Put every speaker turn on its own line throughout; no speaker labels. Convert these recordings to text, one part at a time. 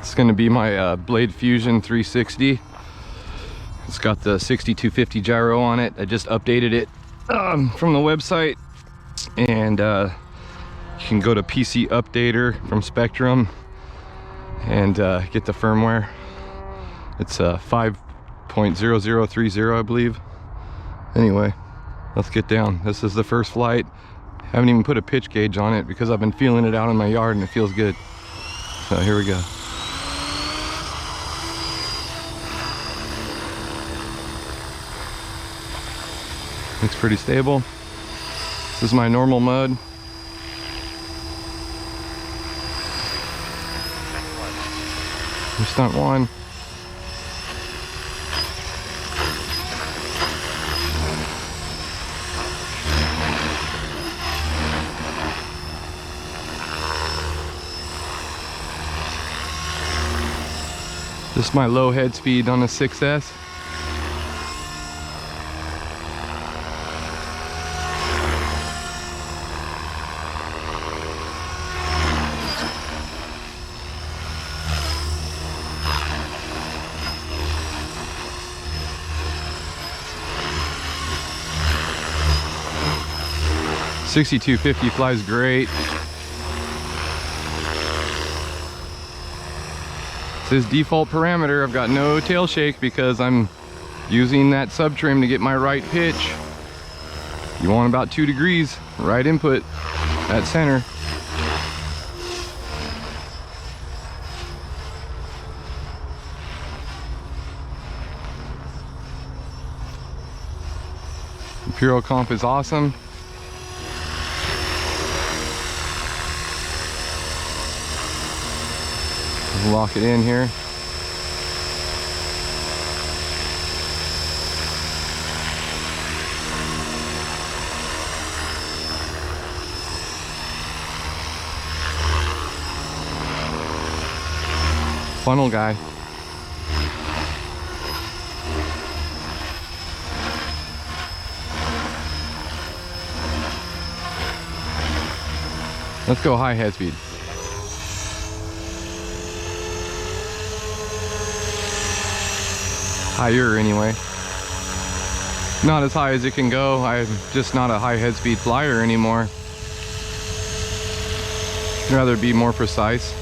It's going to be my Blade Fusion 360. It's got the 6250 gyro on it. I just updated it from the website, and you can go to PC Updater from Spektrum and get the firmware. It's 5.0030, I believe. Anyway, let's get down. This is the first flight. Haven't even put a pitch gauge on it because I've been feeling it out in my yard and it feels good. So here we go. Looks pretty stable. This is my normal mode. Stunt 1. This is my low head speed on the 6S. .6250 flies great. It's his default parameter. I've got no tail shake because I'm using that sub trim to get my right pitch. You want about 2 degrees, right input at center. Imperial comp is awesome. Lock it in here. Funnel guy. Let's go high head speed. Higher anyway. Not as high as it can go. I'm just not a high head speed flyer anymore. I'd rather be more precise.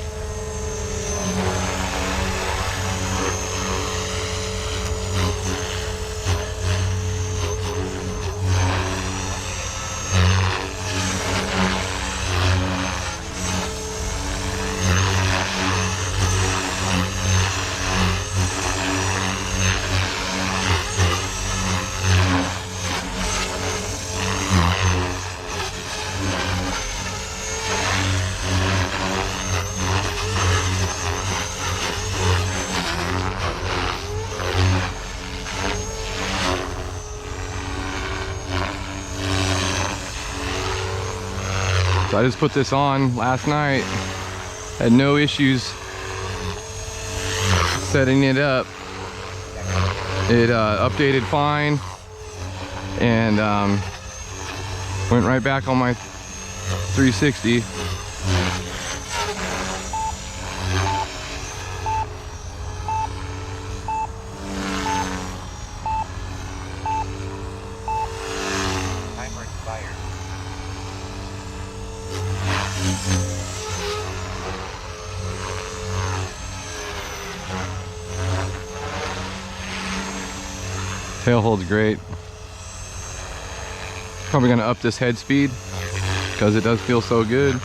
So I just put this on last night, had no issues setting it up. It updated fine and went right back on my 360. Tail holds great. Probably gonna up this head speed because it does feel so good.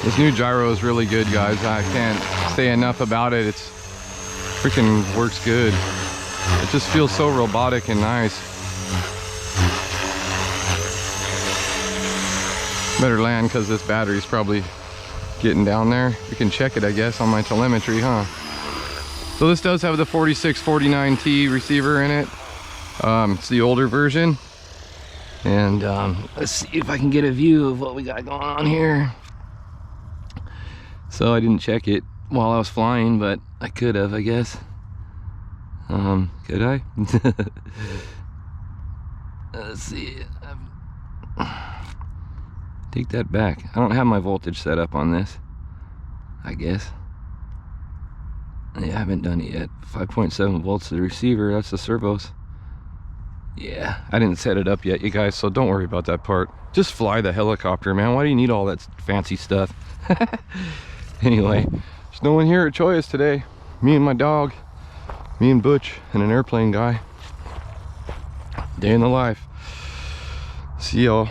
This new gyro is really good, guys. I can't say enough about it. It's freaking works good. It just feels so robotic and nice. Better land because this battery's probably getting down there. We can check it, I guess, on my telemetry, huh? So this does have the 4649T receiver in it. It's the older version. And let's see if I can get a view of what we got going on here. So I didn't check it while I was flying, but I could have, I guess. Could I? Let's see. Take that back. I don't have my voltage set up on this, I guess. Yeah, I haven't done it yet. 5.7 volts to the receiver. That's the servos. Yeah, I didn't set it up yet, you guys, so don't worry about that part. Just fly the helicopter, man. Why do you need all that fancy stuff? Anyway, there's no one here at Choya's today. Me and my dog, me and Butch, and an airplane guy. Day in the life. See y'all.